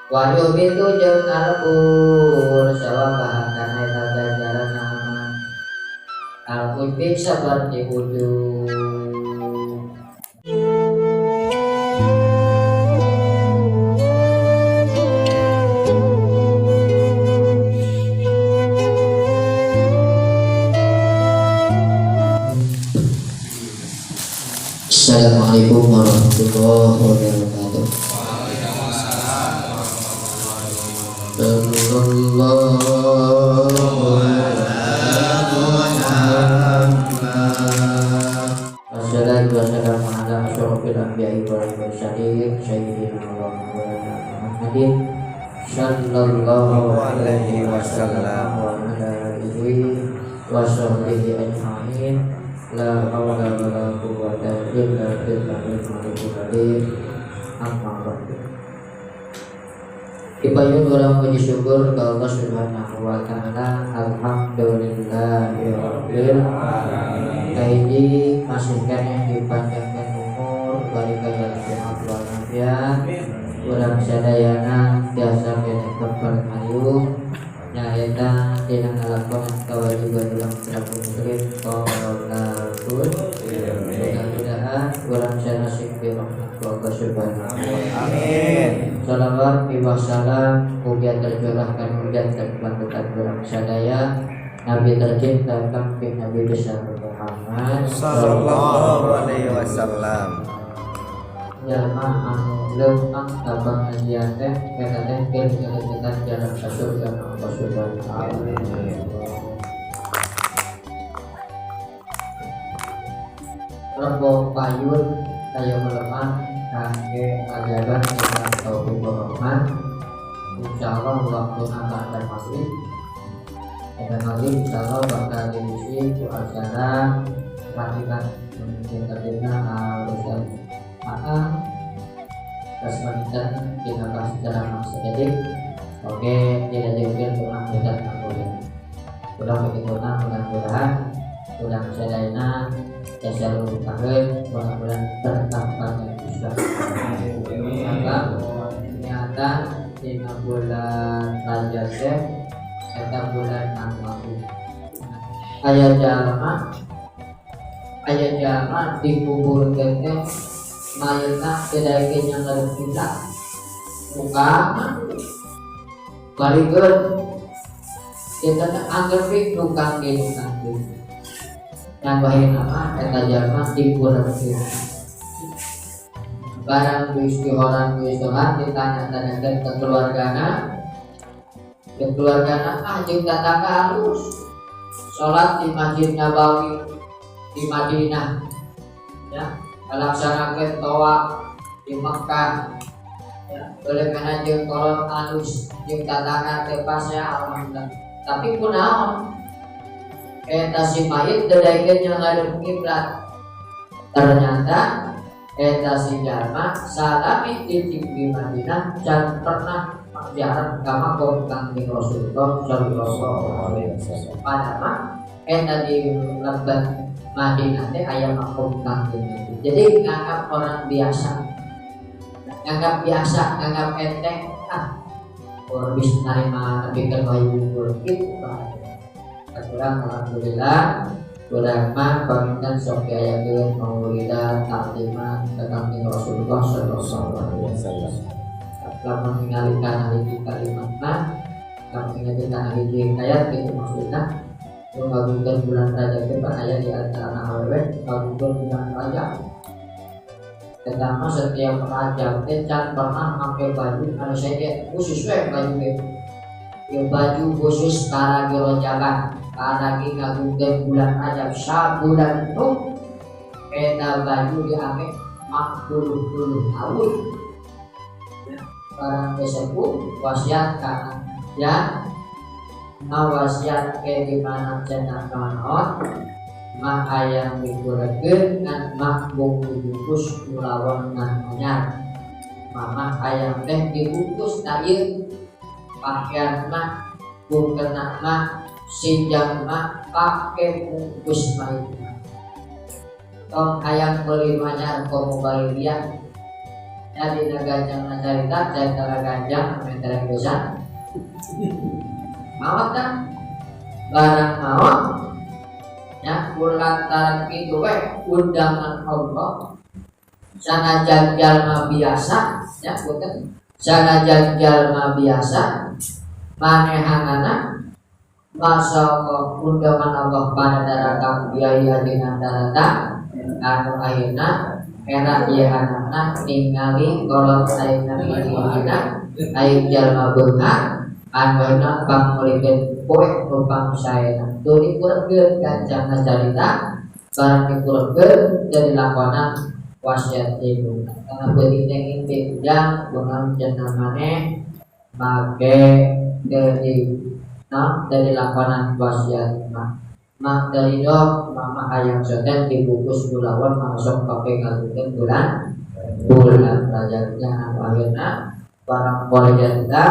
Wahyu itu jeung alpur sawabahakan eta ganjaran nama alpur seperti ujung. Assalamualaikum warahmatullahi wabarakatuh. Sallallahu alaihi wasallam ala asyrofil anbiya'i wal mursalin sayyidina wa maulana Muhammadin sallallahu alaihi wasallam wa ala alihi wa sahbihi ajma'in. La haula wa la quwwata illa billahil aliyyil azim. Amma ba'du. Dipayun orang puji syukur ke Allah Subhanahu wa taala. Alhamdulillahirabbil alamin. Kaiji masih kene dipanjangkan umur bari kaya sehat walafiat. Urang sadayana biasa kene berpayu nyaeta dina ngalakonan kewajiban ulang selaku muslim qaulul mudah-mudahan urang sanasik bi rahmat Allah Subhanahu wa taala. Amin. Salawat wa salam mugia tercurahkan hujan dan kelanjutan urang sadaya Nabi tercinta kami Nabi besar Muhammad sallallahu alaihi wasallam. Jalma anu leumpang tabang ajian teh kana teh keuntungan jalan ka surga Allah Subhanahu wa taala. Rombong payun kaya melemah kangge ajaran Islam Tauhid Rahman. Insyaallah waktu akan maghrib. Dan maghrib insyaallah bakal diisi ku acara latihan mencintaina al-Ustaz Kasmanitan kita bahas secara sedikit. Oke, tidak jauh doa mudah mudahan. Udah begitu mudah-mudahan udah sadayana selalu kaheuh mudah-mudahan bertambahnya Islam. Maka ternyata di bulan Rajab eta bulan anu aya jalma dikuburkeun teh mayatna kedaikeun yang ngarep kiblat muka barikeun kita teh anggeuk tukang gitu yang baheun apa eta jalma dikuburkeun barang istihara ditanya-tanyakeun ke keluargana jeung tetangga halus salat di Masjid Nabawi di Madinah ya melaksanakan tawaf di Mekah ya oleh karena jeung kolon alus jeung tatangga teh pas ya alhamdulillah tapi kunaon eta si mayit dadaikeun yang ngadep kiblat ternyata eta si jalma salami di Madinah dan pernah ziarah ka makam Kangjeng Rasulullah sallallahu alaihi wasallam padahal eta di lebat Madinah teh aya makam Kangjeng Nabi. Jadi nganggap orang biasa, nganggap enteng orang bisa nerima tapi kan wajib gitu. Kurang alhamdulillah, kurang mah pamintan sok diayakeun maulida taklimat ka Kangjeng Rasulullah sallallahu alaihi wasallam. Kalau mengingatkan hal kalimatna, kalau mengingatkan hal ayat itu maksudnya mengagungkan bulan Rajab depan ayat di antara awewe mengagungkan bulan Rajab. Pertama setiap Rajab can pernah pakai baju anu saya khusus baju ya baju khusus karena Rajaban karena ngagungkan bulan Rajab sabulan penuh eta baju diame makbul tahun barang tersebut wasiat karena ya wasiat ke dimana cenah kawan mah ayam dikurekeun ngan makbung dibungkus mulawan ngan anyar mama ayam teh dibungkus na ieu pakaian mah bungkeuna mah sinjang mah pake bungkus mayit tong ayam beli manyar komo balian ya dina ganjang carita cara ganjang mentera dosa mawat kan barang mawat ya kulantaran itu undangan Allah sanajan jalma biasa ya punten sanajan jalma biasa manehangana masa undangan Allah pada daratan biaya dengan daratan anu ayeuna era ieu anakna ningali golong ayeuna ayeuna ayeuna jalma beunghar anu pangulikeun poe rupang saena teu dikurangkeun kancang carita barang dikurangkeun jadi lakonan wasiat ibu karena beuting teh inti ujang beunghar cenah maneh make dari lakonan wasiat mak dari dok mama ayam soten dibungkus gulawan masuk pakai ngalukeun bulan rajaknya akhirnya barang kolega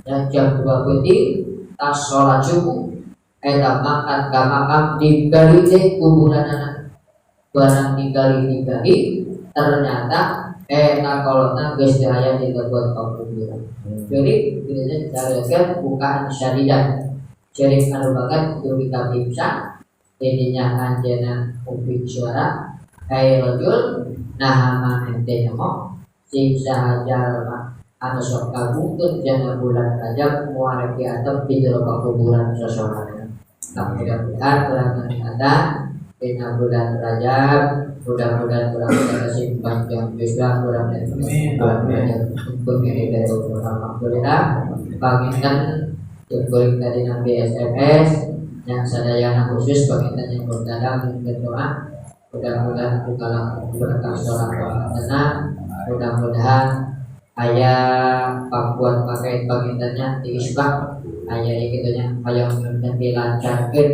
yang jam 2 putih tas sholat subuh eta makan ka makam digali teh kuburan anak barang digali ternyata kolotna geus daya dibuat kuburan jadi ini cara bukaan syariah jadi anu banget untuk kita bisa jadinya anjena ubi suara kayak rojul nah manente nyamok sing sahaja anu sok kabungkeun jana bulan Rajab muarek atau di jero kuburan sosoranna mudah-mudahan kurang ada dina bulan Rajab mudah-mudahan sing panjang bisa mudah-mudahan untuk ini dari alhamdulillah panginten Jempol tadi nabi SMS yang sadayana khusus baginda yang berdadang berdoa mudah-mudahan bukalah berkah sholat tenang mudah-mudahan ayah pakuan pakai bagindanya diisbah ayah ikutnya ayah menjadi dilancarkan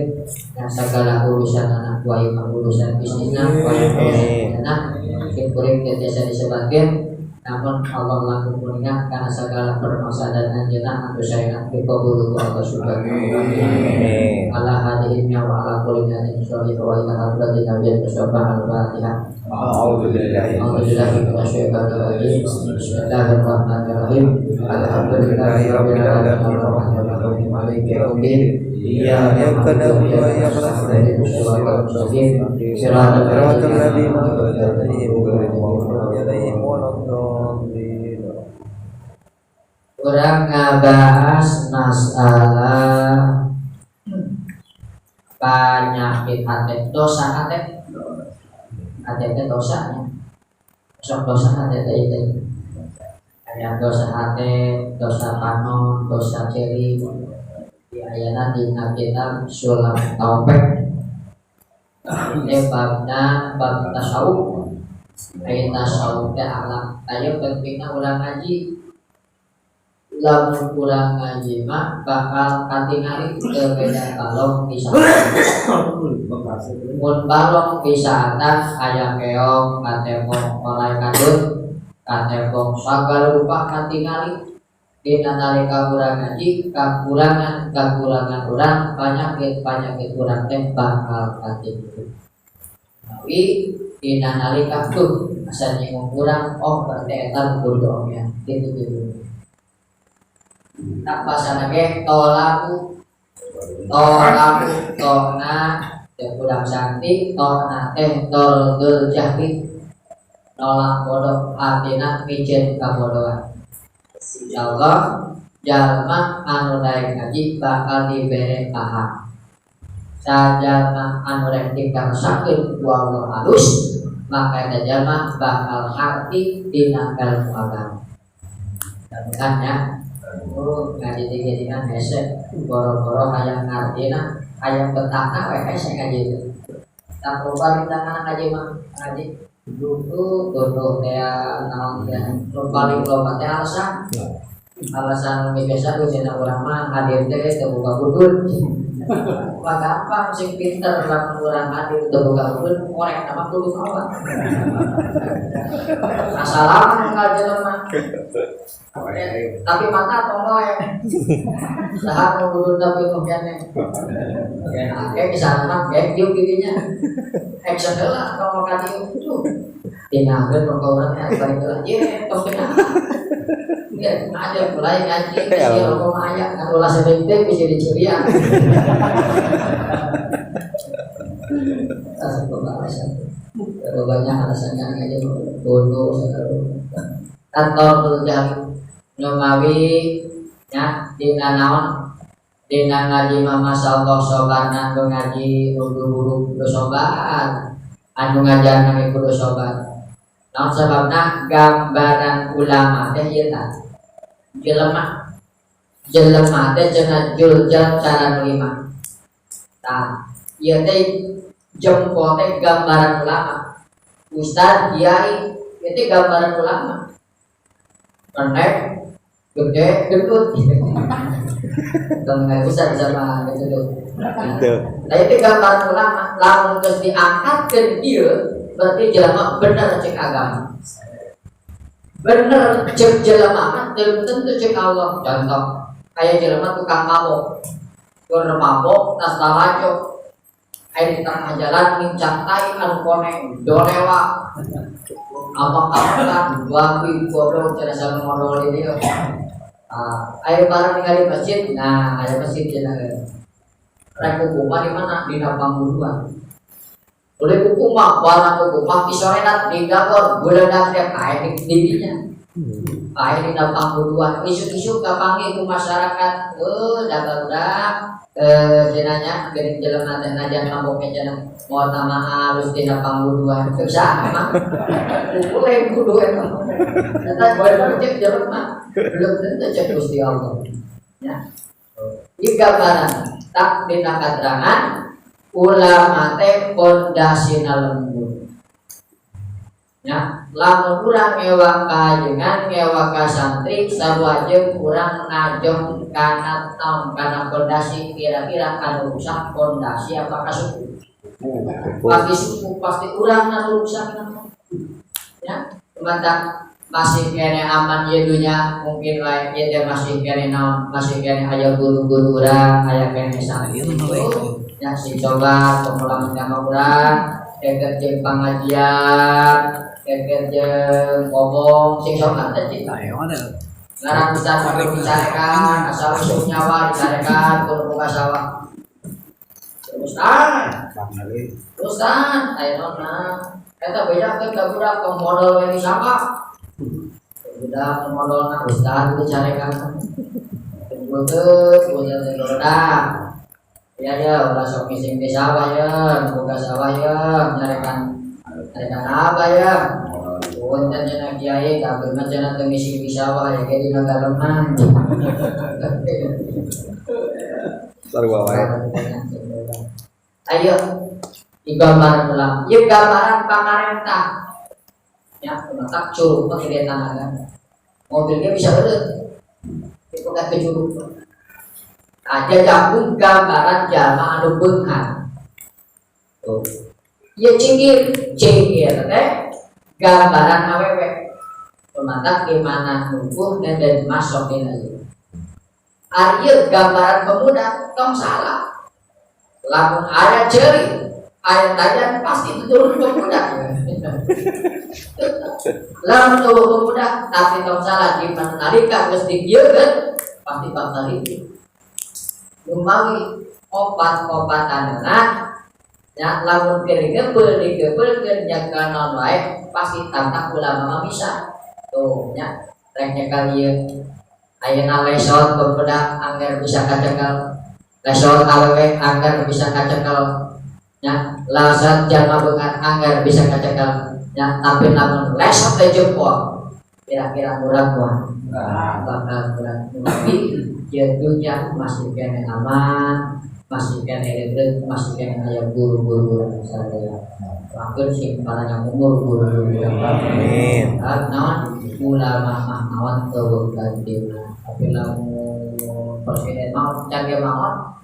yang segala urusan anak buah urusan bisnisnya urusan anak Jempol desa disebutkan namun Allah lakukan karena segala permasalahan dan anjuran atau saya dikabul Allah subhanahu wa ta'ala ala hadhihi wa ala kulli nabiyin sallallahu alaihi wa sallam nabi Mustafa al-Fatihah a'udzubillahi minasyaitonir rajim bismillahirrahmanirrahim alhamdulillahi rabbil alamin maliki yaumiddin iyyaka na'budu wa iyyaka nasta'in ihdinas siratal ladzina an'amta 'alaihim orang ngabahas masalah penyakit hati dosa hati itu dosanya sok dosa hati itu ada dosa hati dosa panon dosa ceri ayana di kitab sulam taubek ini babnya bab tasawuf ayat tasawuf teh alam ayo pentingnya ulang ngaji lamun kurang ngaji mah bakal katingali beda balong bisa mun balong bisa atas aya keong katepong oleh kadut katepong sagala rupa katingali dina nalika urang ngaji kakurangan urang penyakit urang teh bakal katingali tapi dina nalika tuh asa nyinggung urang berarti eta kudu omnya gitu tak pasana ge tolaku tona yang kurang sakti tona tol jahti nolak bodoh artinya pijen kabodohan insyaallah jalma anu daek ngaji bakal dibere paham sajalma anu rek dikasakeun ku Allah halus maka eta jalma bakal ngarti dina ilmu agama dan ya ngaji dengan hese boro-boro hayang ngartina hayang betahna we hese ngaji itu tak lupa kita ngaji mah ngaji dulu dia naon ya paling lomba teh alasan biasa tuh cenah urang mah hadir teh teu buka budul wah gampang sing pinter lamun urang hadir teu buka budul korek nama kudu kawan assalamualaikum jelema tapi mata tolong sahat ngurun tapi kemudiannya kayak misalnya kayak diuk giginya action lah kalau makan itu Tinangkan perkaulannya balik lagi, topnya. Ya, ada mulai ngaji si rokok ayak kan ulah sebentar bisa dicurian. Asal pembahasan. Kalau banyak alasannya aja bodoh kantor kerja nyumawi ya dina naon dina ngaji mama sallallahu sobanan ngaji guru-guru kudu sobat anu ngajar nang kudu sobat. Naon sababna gambaran ulama teh ieu tah. Jelema teh cenah juljan cara lima. Tah, ieu teh jempol teh gambaran ulama. Ustaz, kiai, ieu teh gambaran ulama. Pendek, gede, gendut. Tengah ustaz sama gendut. Nah, itu gambaran ulama. Lamun geus diangkatkeun ieu berarti jelema bener cek agama, bener cek jelema belum tentu cek Allah. Contoh kayak jelema tukang mabok, mabok tas lawajo, air di tengah jalan ngincang tai anu koneng dolewa, apa babi bodoh cara sama modal ini. Air barang tinggal di masjid, nah ada masjid jenah. Rek hukuman di mana di Pangguruan. Boleh hukumah, warna hukumah kisorenat di gakor, boleh datang kain di dibinya, kain di Pangguruan, isu-isu kapangi ke masyarakat, dapat jenanya dari jalan nanti najan maboknya jenah, mau nama halus di Pangguruan, bisa emang, boleh kudu emang, nanti boleh cek jalan mah, belum tentu cek Gusti Allah, ya, di gambaran tak di keterangan. Ulama teh pondasina lembut. Ya, lamun urang ngewa kajengan, ngewa ka santri, sarua jeung urang ngajong kana taun kana pondasi kira-kira anu rusak pondasi apa ka suku. Pasti suku pasti urang anu rusak. Ya, mantap masih kene aman ye dunya mungkin wae ye masih kene naon, masih kene aya guru-guru urang, aya kene santri. Ya si coba pemulang agama urang, keket jeung pangajian, keket jeung ngomong sing sok teh cik. Ngarang ustaz sampai dicarekan, asal usuk nyawa dicarekan kudu buka sawah. Ustaz, ayo nona. Eta bedakeun ka budak pemodal we disapa. Budak pemodalna ustaz dicarekan. Betul, betul. Ya, ulah sok ngising di sawah ya, buka sawah ya, nyarikan apa ya? Punten cenah kiai, kabehna cenah teu ngising di sawah ya, kayak di nagaraman. Sarua wae. Ayo, gambaran ulang. Ieu gambaran pamarentah. Ya, tak curug pakai tanaga. Mobilnya bisa eureut. Itu ka curug. Ada jagung gambaran jama anu beunghar. Tuh. Ieu cingir teh gambaran awewe. Pematak gimana nubuh dan masuk ieu. Ari gambaran pemuda tong salah. Lamun ada ceuri, aya tajan pasti turun pemuda. Lamun turun pemuda tapi tong salah di nalika geus digieukeun pasti bakal ribut. Lumawi obat-obatanna ya lamun digeupel digeupelkeun jaga naon wae pasti tantang ulama bisa tuh nya rek nyekel ieu ayeuna lesot pemuda anggar bisa kacekel lesot awewe anggar bisa kacekel nya lasat jalma beungat anggar bisa kacekel nya tapi lamun lesot teh jempol kira-kira murah bakal berat tapi jatuhnya masih kena aman, masih kena elektrik, masih kena ayam guru-guru saya. Lakukan sih para yang umur guru-guru yang Amin. Nawan ulama mahnawan kebukaan dia. Tapi lamu presiden mau cari mawon.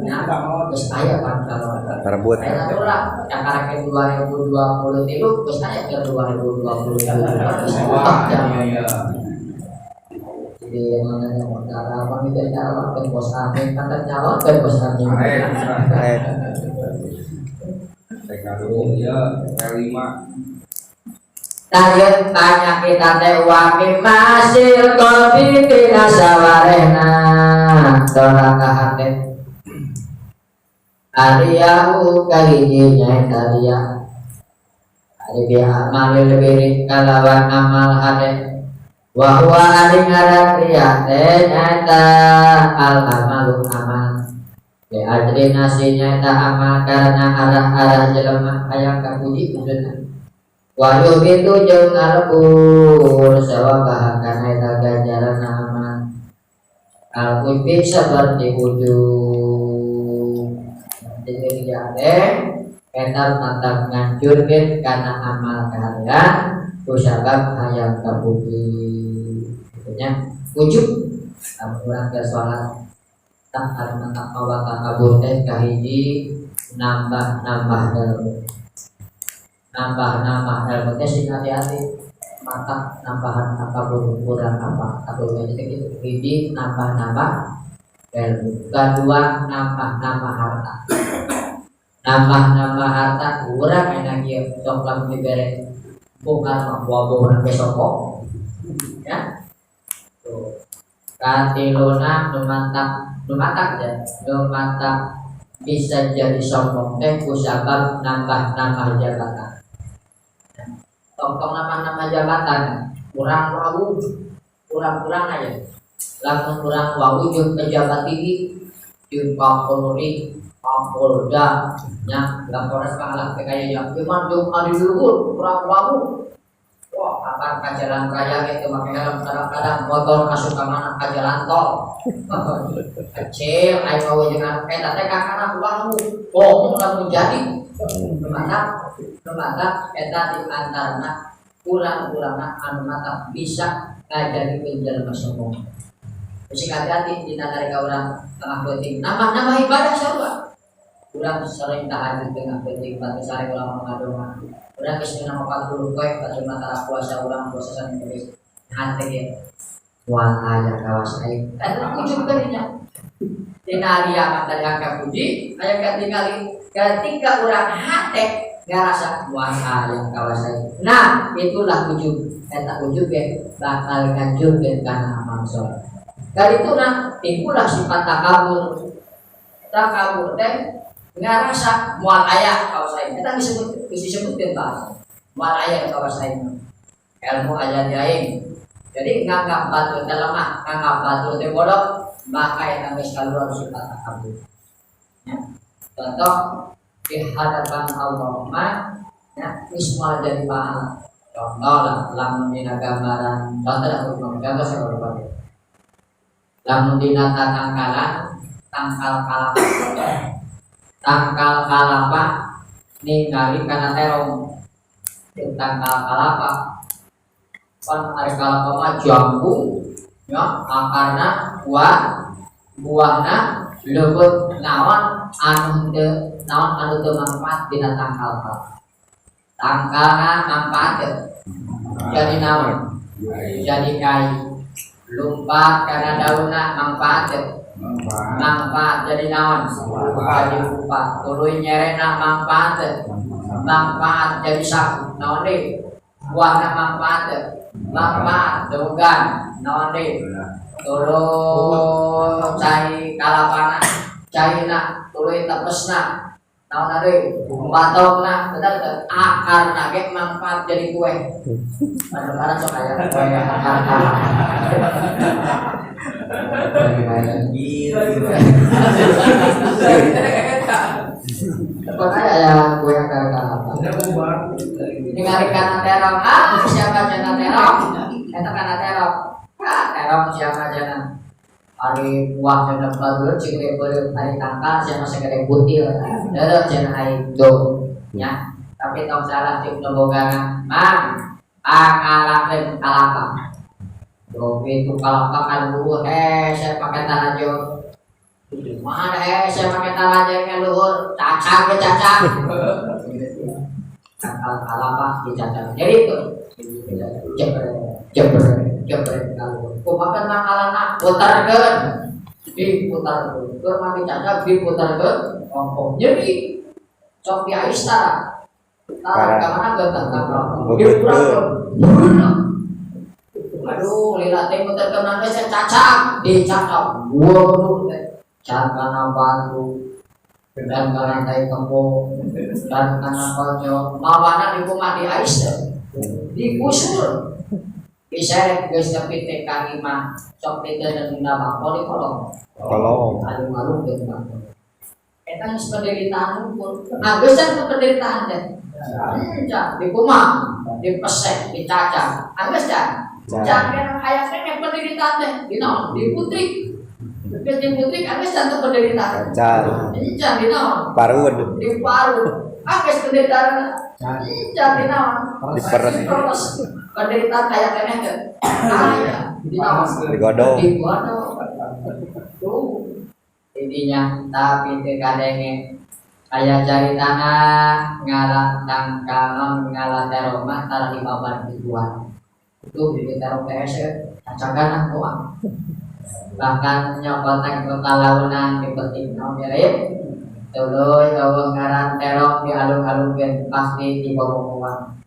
Nah, terus saya kan kalau Perebut. saya tahu lah, yang karakter 2020 itu terus saya ke 2020 di mana yang cara pemikiran calon dan bos amin kata calon dan bos amin. Teka dulu ya L5 Tayun tanya kita tewa mimasil kopi tina sawarena dorang kahate Ariyahu kahijinya tariya Ari biha malil birik kalawan amal hade Wahwa ari ngaran riya teh nyata al amalu amal Be adrenasi nyata amal karena arah-arah jelema hayang kapuji maksudna Wahyu itu jeung alkur sawabah kana eta ganjaran amal al-ubi seperti ujung jadi jare eta mantap ngancurkeun kana amal kalian kusabab hayang kapuji nya ujug urang ke salat tak ada taqwa takabur teh kahiji nambah ilmu ilmu teh sing hati-hati mata nambahan takabur kurang apa takabur jadi hiji nambah ilmu kedua nambah harta urang enak ieu sok lamun dibere bukan mampu besok ya tuh katiluna numatak bisa jadi sombong teh kusabab nambah jabatan tong nama jabatan kurang aja lamun kurang wau jeung pejabat tinggi jeung Kapolri Kapolda nya Kapolres kalah kaya yang cuman jeung adi luhur kurang wau wah akan ka jalan raya gitu make helm kadang-kadang motor masuk ka mana ka jalan tol kecil aya wau jeung eta teh kakana wau omong lamun jadi Mata eta di antarana kurang-kurangna anu mata bisa ngajadikeun jelema sombong. Mesti hati-hati di negara urang tengah penting. Nama ibadah sarua. Urang sering tahajud tengah penting batu sare ulama ngadonga. Urang geus nama 40 poe batu mata puasa urang puasa sanes geus. Hante ge. Wal aya kawas aing. Eta ujug kadinya. Dina dia mata diangkat puji, aya katingali ketika urang hate ngarasa wah yang kawasan. Nah, itulah ujug. Eta ujug ge bakal ngancurkeun kana amal saleh. Dari itu timbulah sifat takabur. Takabur teh ngarasa moal aya kawasan. Eta disebutkeun bahasa. Moal aya kawasan. Ilmu aja aing. Jadi nganggap batu teh lemah, nganggap batu teh bodoh, maka eta geus kaluar sifat takabur. Ya. Contoh di hadapan Allah ya ismal jadi pahala. Contoh lah lamun dina gambaran contoh saya berbagi. Lamun dina tangkal kalapa ningali kana terong. Tangkal kalapa pan ari kalapa mah jambu ya akarna kuat buahna leuweut naon anu teu manfaat dina tangkal kalapa. Tangkalna manfaat jadi naon? Jadi kayu. Lumpat karena daunna manfaat jadi naon? Jadi lumpat. Tuluy nyerena manfaat jadi sapu. Naon deui? Buahna manfaat dogan. Naon deui? Tuluy cai kalapana, caina tuluy tepesna. Naon deui? Batokna, betul akarna ge manfaat jadi kue. Kadang-kadang sok aya kue akar. Pokoknya ya kue akar apa? Ningali kana terong, siapa jana terong? Eta kana terong. Terong siapa jana? Ari buah cenah baru cik beureum ari tangkal cenah sagede butil. Deureuh cenah ai do nya. Tapi tong salah cik bogaran. Mang, pangalakeun kalapa. Do itu kalapa kan luhur saya pakai tanajo. Mana saya pakai tanajo yang luhur cacang ke cacang. Tangkal kalapa dicacang. Jadi itu jeber kalau kumakan makalana putarkeun diputarkeun keur mami cacak diputarkeun ompong jadi sok diaistara tara ka mana geuntang diputarkeun Aduh, lila temu terkenal saya cacak, dicakap gua dulu teh. Cakap batu, dan lantai kembung, dan karena kocok, mawana di rumah di ais digusur. Bisa guys tapi TK mah sok tidak dan bakal di kolong. Kolong. Aduh gitu bang. Eta geus penderitaan pun. Nah, geus can penderitaan teh. Can di rumah, di pesek, di cacang. Geus can. Jangan aya kene penderitaan teh. Dinaon? Di putri. Geus di putri geus can penderitaan. Can. Can dinaon? Parud. Di paru. Geus penderitaan. Can dinaon? Di peres. Penderitaan kayak kene teh. Dinaon? Digodong. Digodong. Tuh. Intinya tapi tekadenge aya cari tanah ngalah tangkalan ngalah teroma tara 15 ribuan itu di terong TS acakan doang bahkan nyokotan ke kalaunan di peting naon mirip tuluy eueuh ngaran terong di alun-alunkeun pasti di bawah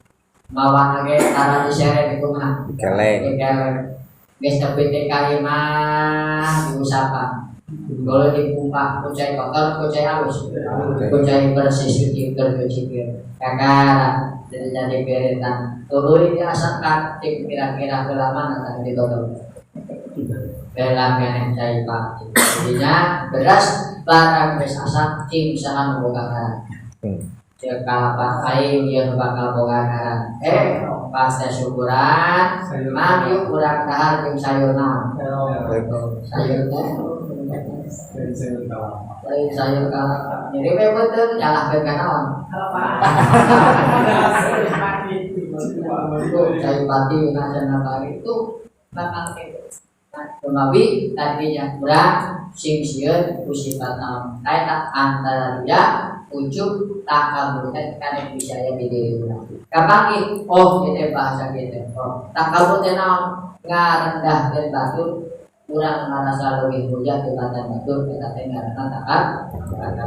mawan ge tara disere di kumaha Keleng. geus tapi TK mah diusahakan boleh dikumpah kucai kotor, kucai halus, kucai bersih suci bercuci kakak jadi beretan. Tuluy diasakan cek kira-kira kelamaan akan ditutup. Belam yang cai pak. Jadinya beras barang beras asak cing sahan bogakan. Jika pas aing dia bakal bogakan. Pas syukuran, mami kurang dahar jeung sayur naon. Sayur teh sayur kalapa. Jadi betul nyalahkeun ka naon? Sayur pati najan bari itu bakal teh. Kemawi tadinya kurang sing sieun kusifat naon. Eta antara dia ujug takabur teh kana bisa ya di diri urang. Kapangih kitu bahasa kitu. Takabur teh naon? Ngarendahkeun batur kurang merasa lebih mulia dibanding batur kita tinggal katakan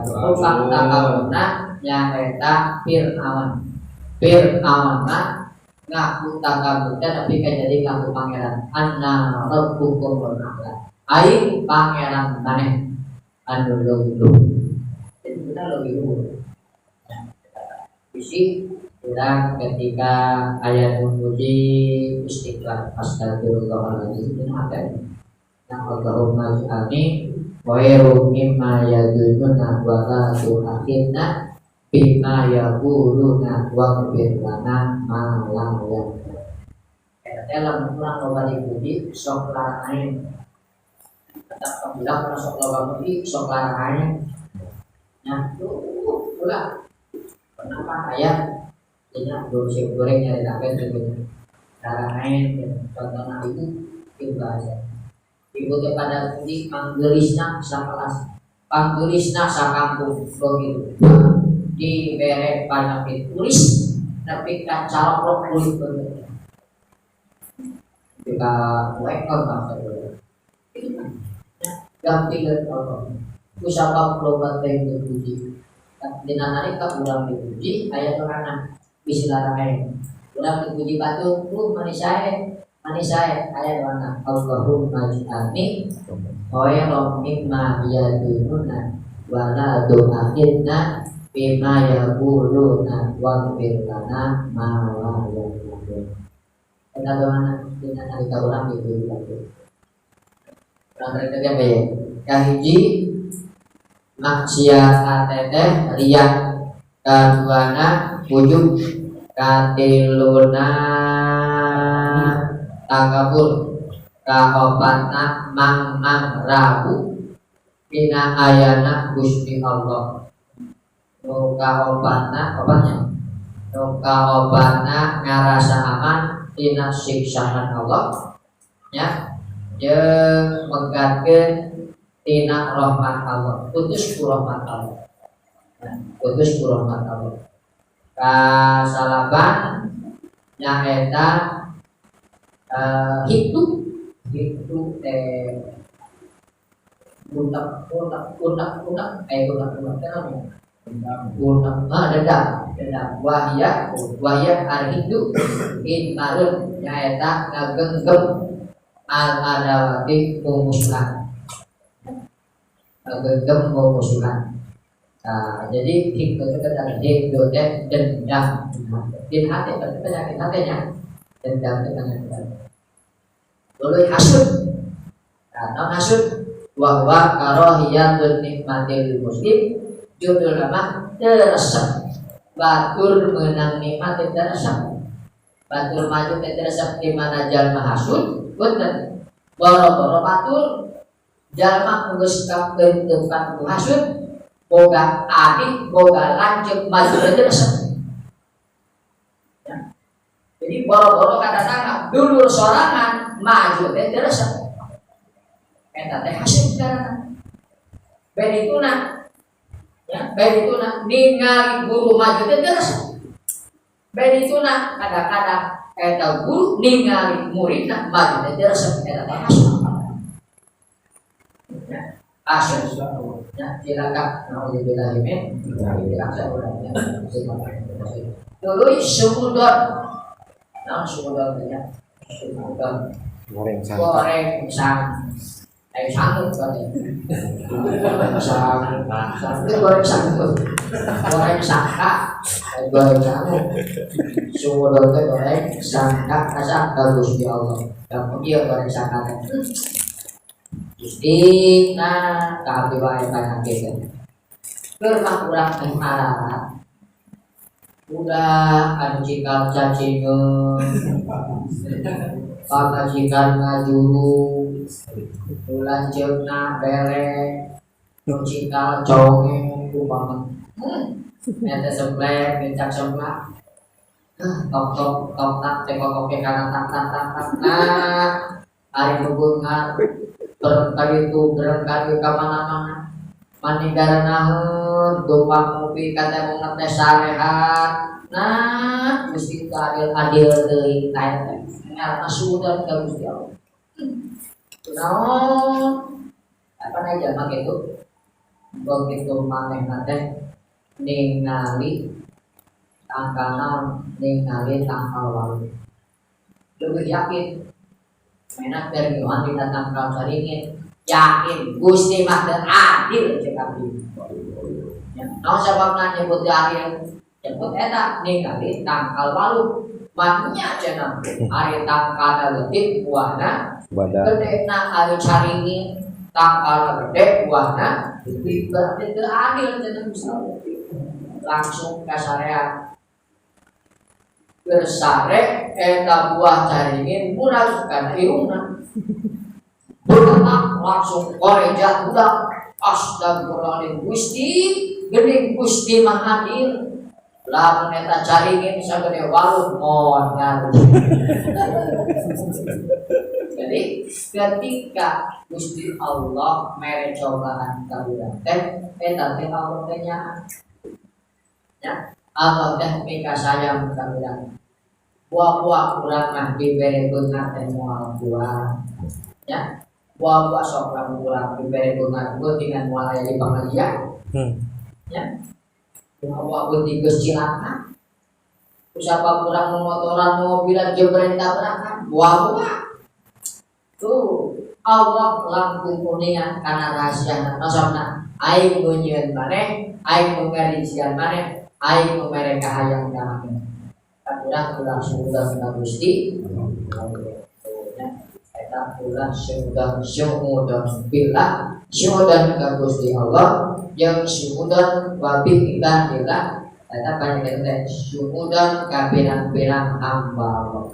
tukang takabuna yang kita Fir'aun mah ngaku takabuna tapi kan jadi ngaku pangeran anna rabbukum wal a'la aing pangeran maneh anu luhur jadi kita lebih luhur isi kurang ketika ayat memuji istighfar astagfirullahaladzim ini apa ya Allahumma ij'alni khairum mimma yadununa wa la tu'akhidna bima yaquluna waghfir lana ma la ya'lamun. Dalam kurang loba dipuji sok larang tetap pembilang sok loba dipuji sok larang nah ulah kenapa ayat ini dosa goreng nyari dapat gitu larang contohnya itu bahasa ibu kepada puji panggelisna sakelas panggelisna sakampung begitu di berek pada tulis tapi kacalok kulit begitu kita ekor bahasa itu ganti dari Allah usapa pelobat yang dipuji dina narika urang dipuji ayat orangna bisi larang urang dipuji batu tuh manusia ayat mana Allahumma ij'alni khairum mimma yadununa wa la tu'akhidna bima yaquluna waghfir lana ma la ya'lamun. Kita doana dina harita urang itu lagi. Urang rek apa ya? Kahiji maksiat teteh riya kaduana ujub katiluna takabur kaobatna mang rabu bina ayana Gusti Allah kaobatna obatnya kaobatna ngarasa aman tina siksaan Allah ya jeung megatkeun tina rahmat Allah putus ku rahmat Allah putus ku rahmat Allah kasalaban nyaeta hidup budak dendam wahya al-hindu imarun nyaeta ngagenggem al-adawati mumusuhan ngagenggem mumusuhan. Nah, jadi hikmah itu adalah hikmah dendam di hati, berarti penyakit hatinya dendam itu penyakit. Lalu hasud, non hasud, wahwa karohiyatun nikmatil muslim, judul nama teresep, batur menang nikmat teresep, batur maju teresep di mana jalma hasud, bener, boro-boro batur, jalma mengusap bentukan hasud. Boga adik, boga lanjut maju teresep. Ya. Jadi boro-boro kadang-kadang dulur sorangan maju teresep. Eta teh hasil karena bedituna, ya bedituna ningali guru maju teresep. Bedituna kadang-kadang eta guru ningali muridna maju teresep. Eta teh hasil. Asal ya silakan alhamdulillah amin dulu sumudon ya sumudon goreng sang sanggup kan goreng sanggup goreng sangka goreng sanggup sumudon itu goreng sangka asal bagus di Allah dan dia goreng sangka Gusti nah kabeh wae pangakeun. Keur urang teh mararat. Udah anu cikal cacingeun. Pamajikan ngajuru. Ulanceukna belek. Nu cikal conge kumaha. Eta semblek gencak semblak. Tok tak tekok ke kanan tak. Nah, ari hubungan berkali itu berkali kemana-mana manigara naon tumpang ngopi kata mau ngetes sarehat nah mesti adil deui teh ngarana sudah ka Gusti Allah naon apa aja mah gitu begitu manehna teh ningali tangkal walu lebih yakin menak dari Tuhan kita tangkal saringin yakin Gusti mah adil cek abdi. Naon sababna nyebut adil? Nyebut eta ningali tangkal walu. Maknya cenah ari tangkal leutik buahna gedena ari caringin tangkal gede buahna berarti teu adil cenah Gusti. Langsung ka sarean bersare eta buah caringin murah karena irungna berketak langsung koreja udah astagfirullahaladzim Gusti gede Gusti mah adil lamun eta caringin sagede waluh mohon ngaruh. Jadi ketika Gusti Allah mere cobaan kaburan teh eta teh Allah teh ya Allah teh mika sayang kaburan buah-buah kurang mah diberi beungar teh moal buah ya buah-buah sok kurang diberi beungar beutingan moal aya di pengajian ya buah-buah beuting geus cilaka usapa kurang motoran mobilan jebret tabrakan buah-buah tuh Allah langkung kuningan kana rahasia nasabna aing nunjieun maneh aing mengarisian maneh aing mere kahayang ka maneh udah sudah Gusti eta ulah sudah billah sudah ka Gusti Allah yang sudah wabi kita eta panjenengan teh sudah ka pirang-pirang hamba Allah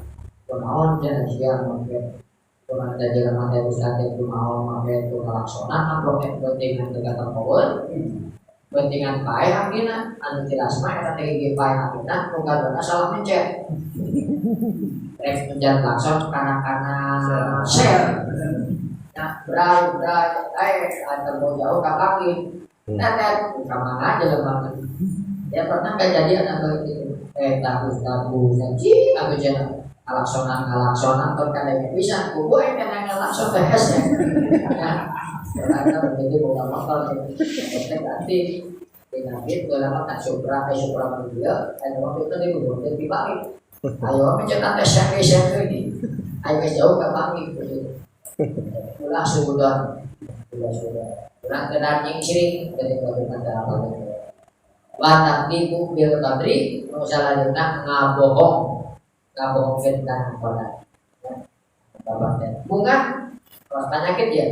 kunaon cenah sia mangke kunaon teh jelema teh Ustaz teh kunaon mangke tu kalaksana amplop penting teh kata power pentingan bae akhirnya anu jelas mah eta teh ge bae akhirnya nu kadona salah mencet rek menjan lakson kana share nah brai antar jauh ka kaki tetet ka mana aja lemah ya pernah kejadian apa itu tahu janji apa jenah kalaksonan terkadang bisa kubu kena ngelakson teh ya karena begitu bukan motor nanti penyakit dalam tak supra manusia ada waktu itu di dibalik ayo mencetak SMK ini ayo jauh ke pagi ulah sudah kurang kenal yang sering dari bagaimana apa watak dibu bil kadri masalah nak ngabohong tentang koran bunga penyakit ya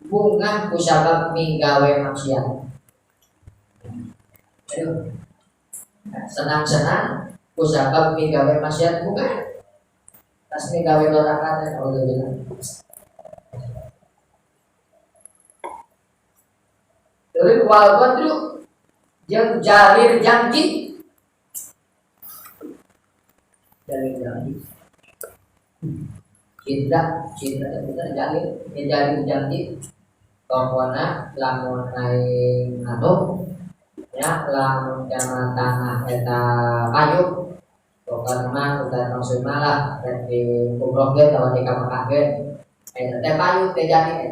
bunga kusabab minggawe maksiat. Senang-senang kusabab minggawe maksiat bunga tas minggawe dorakan dan Allah bilang dari wal badru yang jarir janji cinta kita jalir janji pokoknya lamun aing anu ya lamun jama tanah eta kayu pokoknya udah langsung malah di umroh ge tawa di kamar ge eta teh kayu teh jadi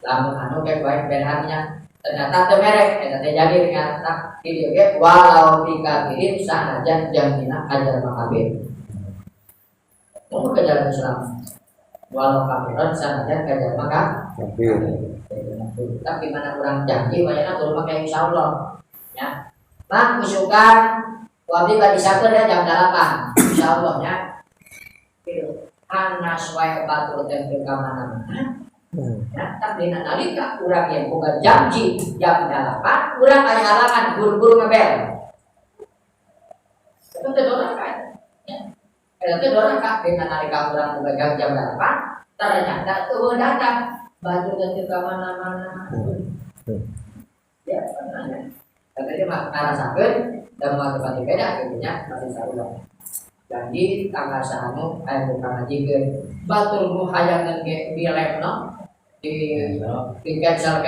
lamun anu ge baik benarnya ternyata teu merek eta teh jadi ternyata di ge walau dikafirin sanajan jantina ajar makabir mau ke jalan Islam walau kafiran sanajan kajar maka tapi mana orang janji banyak turun pakai insya Allah ya bang usukan wabi badi satu ya jam 8 insya Allah ya anas wae batur tempel kamana ya tapi nalika urang yang bukan janji jam 8 urang aya halangan buru-buru ngebel itu teh dorakan ya itu dorakan dengan nalika urang bukan jam 8 ternyata tuh datang baju ganti ke mana-mana ya karena katanya mah karena sakit dan mau tempat beda akhirnya masih sarulah jadi tanggal sahanu ayat bukan ngajikan batul muhayangan di lemno di cancel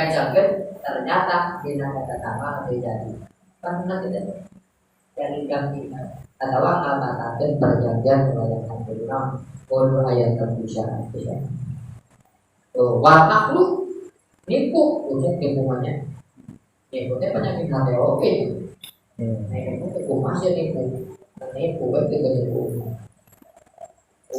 ternyata bina kata tanggal terjadi karena tidak jadi ganti atau ngatakan perjanjian kebanyakan film puluh ayat terbisa watak lu nipu untuk tipuannya nipunya penyakit hati oke nipu masih nipu kan juga nipu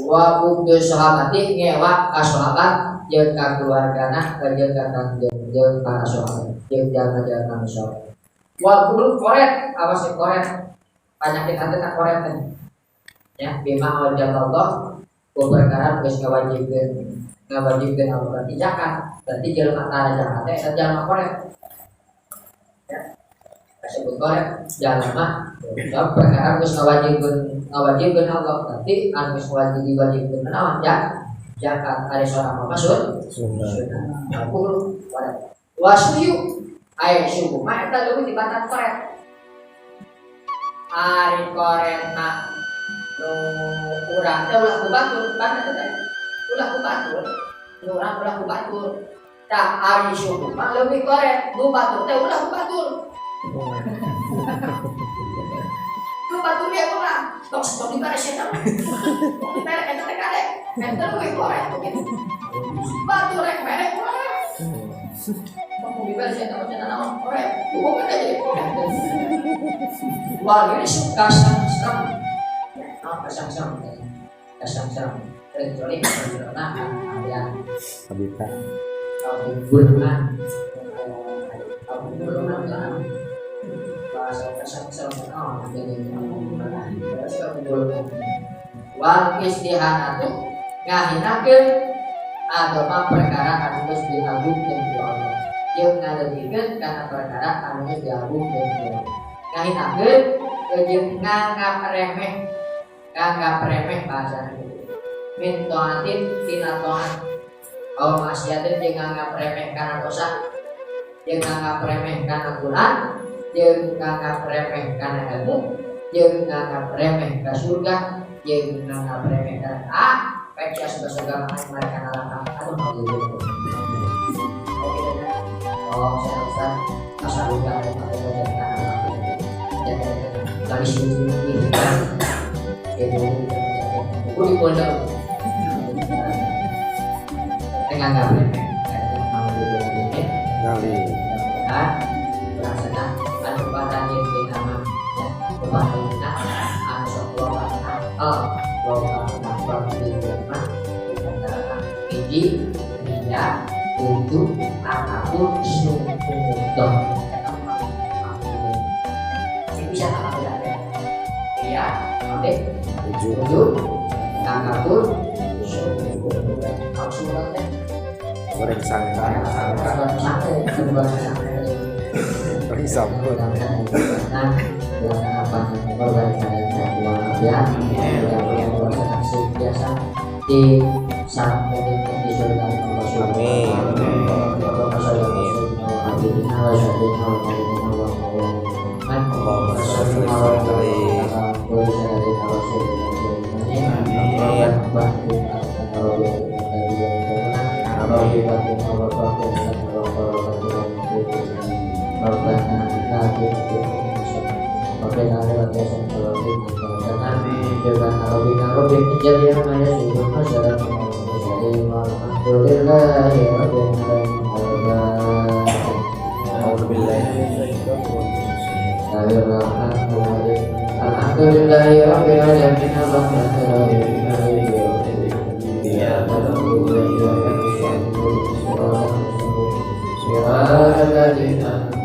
wa bukti sahabati ngewa kasahabat jeung keluargana jeung para sahabat jeung jaga sahabat wa bulu koret awas koret penyakit hati tak koret ya bima wajallah berperkara geus ngawajibkeun Allah berarti zakat berarti jelema tara zakat teh jalma korek ya disebut korek jalma sebab perkara geus ngawajibkeun Allah berarti anu geus wajibkeun naon zakat ari seorang maksud sunnah aku korek wasuyu aya suku mah eta leuwih dibatan korek ari korek mah nu urang teh ulah kubatur kana teh ulah kubatur orang ulah kubatur tak ari suku mah leuwih korek kubatur teh ulah kubatur kubatur dia ulah stok di baris eta di baris eta teh kade eta leuwih korek kubatur rek merek korek mau di baris eta mah naon korek bukan jadi korek wah ini suka sang kasang kecuali karena ada habitat bulan bahasa kasang wal istihanatu ngahinakeun agama perkara anu geus diagungkeun ku Allah jeung ngalebikeun kana perkara anu geus diagungkeun ku Allah ngahinakeun jeung nganggap remeh bahasa min toatin tina toat au maksiatin jeung nganggap remeh kana dosa jeung nganggap remeh kana bulan jeung nganggap remeh kana ilmu jeung nganggap remeh ka surga jeung nganggap remeh kana pecah surga mari kana langkah atuh mau gitu oh saya usah asal udah dari sini aku di pondok dengan gambar kali pelaksana anu pada nyetin nama ya kebahagiaan anu sok loba akal loba nafas di rumah dikatakan hiji ya untuk apapun sumudon ini bisa apa tidak ya oke tujuh apapun sumudon maksudnya goreng sangka goreng sambal di saat di surga Alhamdulillah